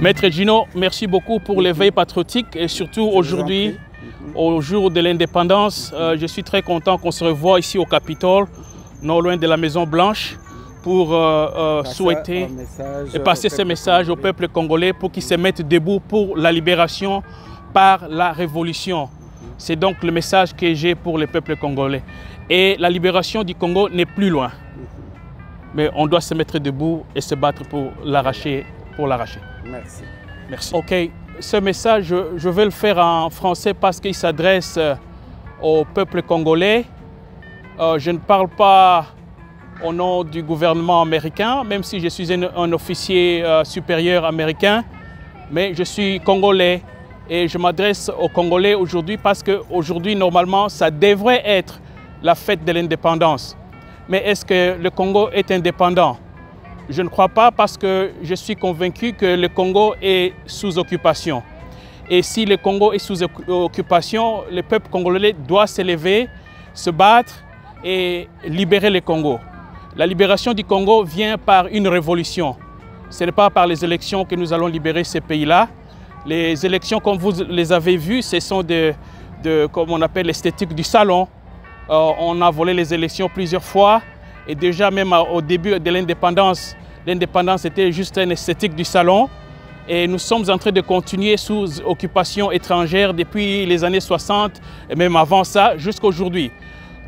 Maître Gino, merci beaucoup pour l'éveil patriotique et surtout aujourd'hui, au jour de l'indépendance, je suis très content qu'on se revoie ici au Capitole, non loin de la Maison Blanche, pour souhaiter et passer ce message au peuple congolais pour qu'il se mette debout pour la libération par la révolution. C'est donc le message que j'ai pour le peuple congolais. Et la libération du Congo n'est plus loin. Mais on doit se mettre debout et se battre pour l'arracher. Merci. Merci. Ok, ce message, je vais le faire en français parce qu'il s'adresse au peuple congolais. Je ne parle pas au nom du gouvernement américain, même si je suis un officier supérieur américain, mais je suis congolais et je m'adresse aux Congolais aujourd'hui parce qu'aujourd'hui, normalement, ça devrait être la fête de l'indépendance. Mais est-ce que le Congo est indépendant? Je ne crois pas parce que je suis convaincu que le Congo est sous occupation. Et si le Congo est sous occupation, le peuple congolais doit s'élever, se battre et libérer le Congo. La libération du Congo vient par une révolution. Ce n'est pas par les élections que nous allons libérer ces pays-là. Les élections, comme vous les avez vues, ce sont comme on appelle l'esthétique du salon. On a volé les élections plusieurs fois. Et déjà, même au début de l'indépendance, l'indépendance était juste une esthétique du salon. Et nous sommes en train de continuer sous occupation étrangère depuis les années 60, et même avant ça, jusqu'à aujourd'hui.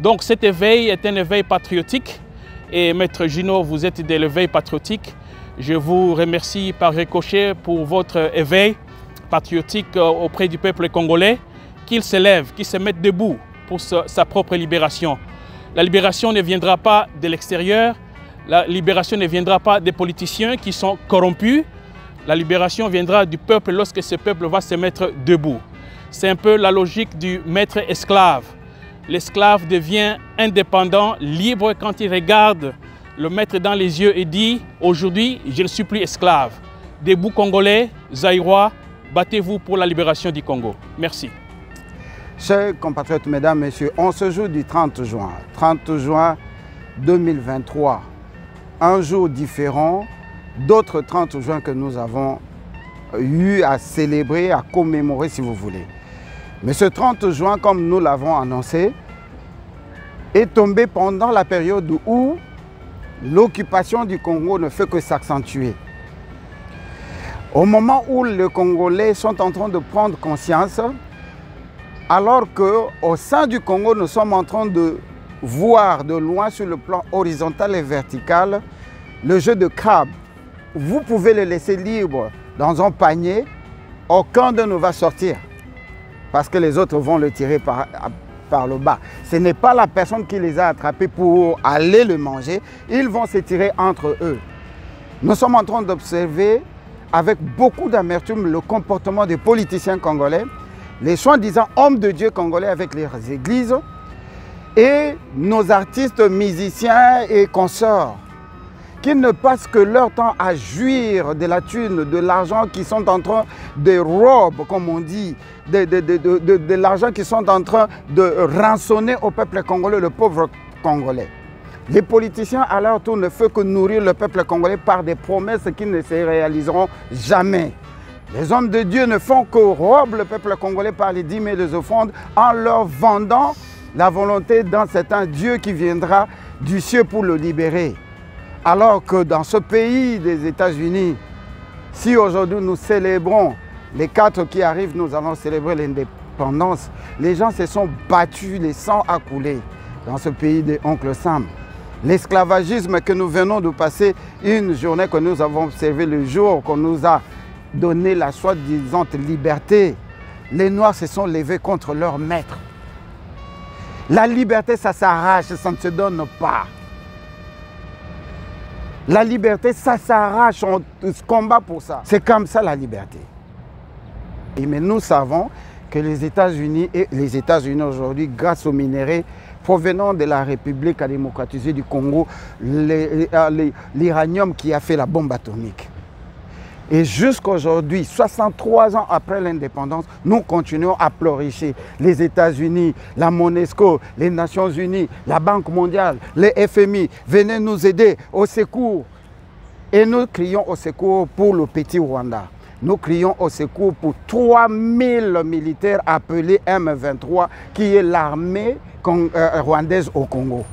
Donc cet éveil est un éveil patriotique. Et Maître Gino, vous êtes de l'éveil patriotique. Je vous remercie par ricochet pour votre éveil patriotique auprès du peuple congolais, qu'il s'élève, qu'il se mette debout pour sa propre libération. La libération ne viendra pas de l'extérieur, la libération ne viendra pas des politiciens qui sont corrompus, la libération viendra du peuple lorsque ce peuple va se mettre debout. C'est un peu la logique du maître-esclave. L'esclave devient indépendant, libre quand il regarde le maître dans les yeux et dit « Aujourd'hui, je ne suis plus esclave ». Debout Congolais, Zaïrois, battez-vous pour la libération du Congo. Merci. Chers compatriotes, mesdames, messieurs, on se joue du 30 juin 2023. Un jour différent d'autres 30 juin que nous avons eu à célébrer, à commémorer si vous voulez. Mais ce 30 juin, comme nous l'avons annoncé, est tombé pendant la période où l'occupation du Congo ne fait que s'accentuer. Au moment où les Congolais sont en train de prendre conscience, alors qu'au sein du Congo, nous sommes en train de voir de loin sur le plan horizontal et vertical le jeu de crabe. Vous pouvez le laisser libre dans un panier, aucun d'eux ne va sortir parce que les autres vont le tirer par le bas. Ce n'est pas la personne qui les a attrapés pour aller le manger, ils vont se tirer entre eux. Nous sommes en train d'observer avec beaucoup d'amertume le comportement des politiciens congolais, les soi-disant hommes de Dieu congolais avec les églises et nos artistes, musiciens et consorts qui ne passent que leur temps à jouir de la thune, de l'argent qui sont en train de robe, comme on dit, de l'argent qui sont en train de rançonner au peuple congolais, le pauvre congolais. Les politiciens à leur tour ne font que nourrir le peuple congolais par des promesses qui ne se réaliseront jamais. Les hommes de Dieu ne font que rober le peuple congolais par les dîmes et les offrandes en leur vendant la volonté d'un certain Dieu qui viendra du ciel pour le libérer. Alors que dans ce pays des États-Unis, si aujourd'hui nous célébrons les 4 qui arrivent, nous allons célébrer l'indépendance, les gens se sont battus, les sangs a coulé dans ce pays des oncles Sam. L'esclavagisme que nous venons de passer, une journée que nous avons observé le jour qu'on nous a donné la soi-disant liberté, les Noirs se sont levés contre leur maître. La liberté, ça s'arrache, ça ne se donne pas. La liberté, ça s'arrache, on se combat pour ça. C'est comme ça la liberté. Mais nous savons que les États-Unis aujourd'hui, grâce aux minéraux provenant de la République démocratisée du Congo, l'uranium qui a fait la bombe atomique. Et jusqu'à aujourd'hui, 63 ans après l'indépendance, nous continuons à pleurnicher. Les États-Unis, la MONUSCO, les Nations Unies, la Banque mondiale, les FMI, venez nous aider au secours. Et nous crions au secours pour le petit Rwanda. Nous crions au secours pour 3000 militaires appelés M23, qui est l'armée rwandaise au Congo.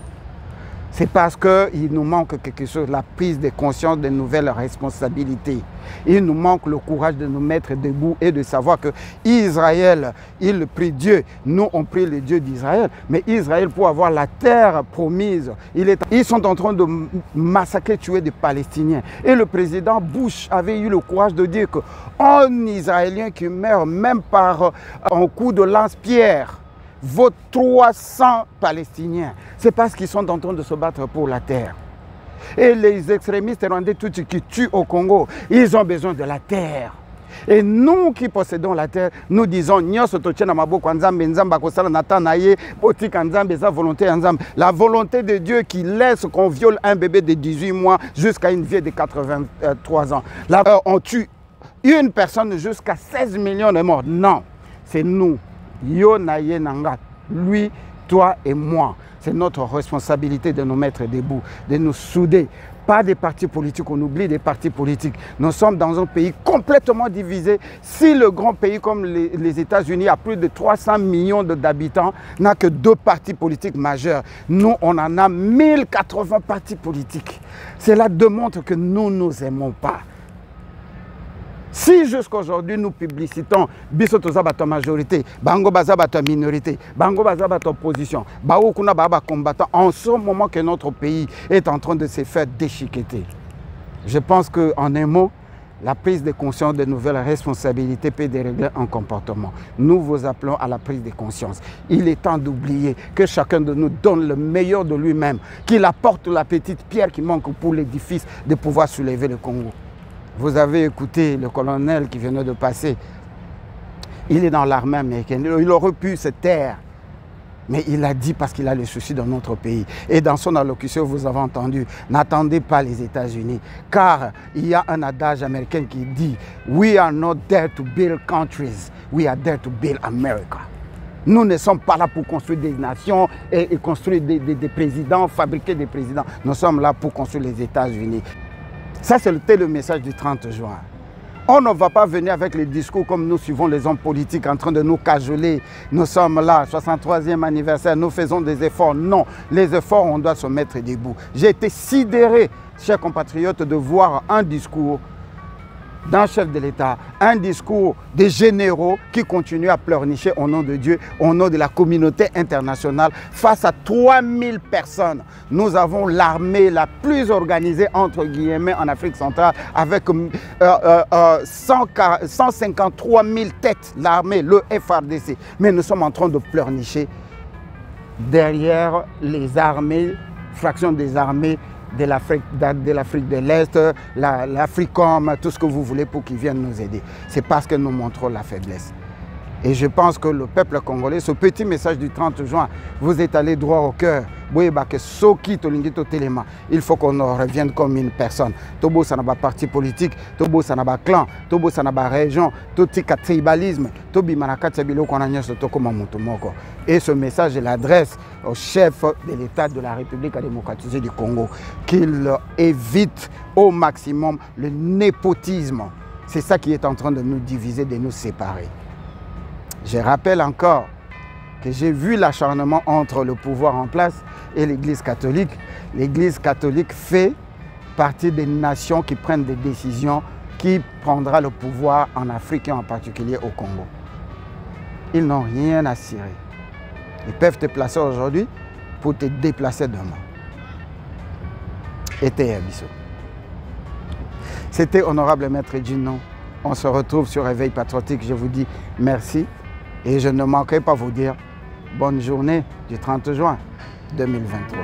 C'est parce qu'il nous manque quelque chose, la prise de conscience de nouvelles responsabilités. Il nous manque le courage de nous mettre debout et de savoir que Israël, il prie Dieu. Nous, on prie le Dieu d'Israël. Mais Israël, pour avoir la terre promise, ils sont en train de massacrer, tuer des Palestiniens. Et le président Bush avait eu le courage de dire qu'un Israélien qui meurt même par un coup de lance-pierre vaut 300 Palestiniens. C'est parce qu'ils sont en train de se battre pour la terre. Et les extrémistes rwandais, tous ceux qui tuent au Congo, ils ont besoin de la terre. Et nous qui possédons la terre, nous disons la volonté de Dieu qui laisse qu'on viole un bébé de 18 mois jusqu'à une vieille de 83 ans. Là, on tue une personne jusqu'à 16 millions de morts. Non, c'est nous. Yo naye nanga, lui, toi et moi. C'est notre responsabilité de nous mettre debout, de nous souder. Pas des partis politiques, on oublie des partis politiques. Nous sommes dans un pays complètement divisé. Si le grand pays comme les États-Unis a plus de 300 millions d'habitants, n'a que 2 partis politiques majeurs. Nous, on en a 1080 partis politiques. Cela démontre que nous ne nous aimons pas. Si jusqu'à aujourd'hui nous publicitons biso tozabato majorité, bango bazabato minorité, bango bazabato opposition, baokuna baba combattant, en ce moment que notre pays est en train de se faire déchiqueter. Je pense qu'en un mot, la prise de conscience de nouvelles responsabilités peut dérégler un comportement. Nous vous appelons à la prise de conscience. Il est temps d'oublier que chacun de nous donne le meilleur de lui-même, qu'il apporte la petite pierre qui manque pour l'édifice de pouvoir soulever le Congo. Vous avez écouté le colonel qui venait de passer. Il est dans l'armée américaine. Il aurait pu se taire. Mais il a dit parce qu'il a le souci dans notre pays. Et dans son allocution, vous avez entendu, n'attendez pas les États-Unis. Car il y a un adage américain qui dit « We are not there to build countries, we are there to build America ». Nous ne sommes pas là pour construire des nations et construire des présidents, fabriquer des présidents. Nous sommes là pour construire les États-Unis. Ça, c'était le message du 30 juin. On ne va pas venir avec les discours comme nous suivons les hommes politiques en train de nous cajoler. Nous sommes là, 63e anniversaire, nous faisons des efforts. Non, les efforts, on doit se mettre debout. J'ai été sidéré, chers compatriotes, de voir un discours d'un chef de l'État, un discours des généraux qui continuent à pleurnicher au nom de Dieu, au nom de la communauté internationale, face à 3000 personnes. Nous avons l'armée la plus organisée, entre guillemets, en Afrique centrale, avec 153 000 têtes, l'armée, le FARDC. Mais nous sommes en train de pleurnicher derrière les armées, fractions des armées, de l'Afrique de l'Est, l'Africom, tout ce que vous voulez pour qu'ils viennent nous aider. C'est parce que nous montrons la faiblesse. Et je pense que le peuple congolais, ce petit message du 30 juin, vous est allé droit au cœur. Il faut qu'on revienne comme une personne. Tobo sanaba parti politique, Tobo sanaba clan, Tobo sanaba région, Totika tribalisme, Tobi manakati bilo konanya sotoko mamutomoko. Et ce message, je l'adresse au chef de l'État de la République démocratisée du Congo, qu'il évite au maximum le népotisme. C'est ça qui est en train de nous diviser, de nous séparer. Je rappelle encore que j'ai vu l'acharnement entre le pouvoir en place et l'Église catholique. L'Église catholique fait partie des nations qui prennent des décisions qui prendra le pouvoir en Afrique et en particulier au Congo. Ils n'ont rien à cirer. Ils peuvent te placer aujourd'hui pour te déplacer demain. Et t'es abisso. C'était Honorable Maître Djinon. On se retrouve sur Réveil Patriotique. Je vous dis merci. Et je ne manquerai pas vous dire bonne journée du 30 juin 2023.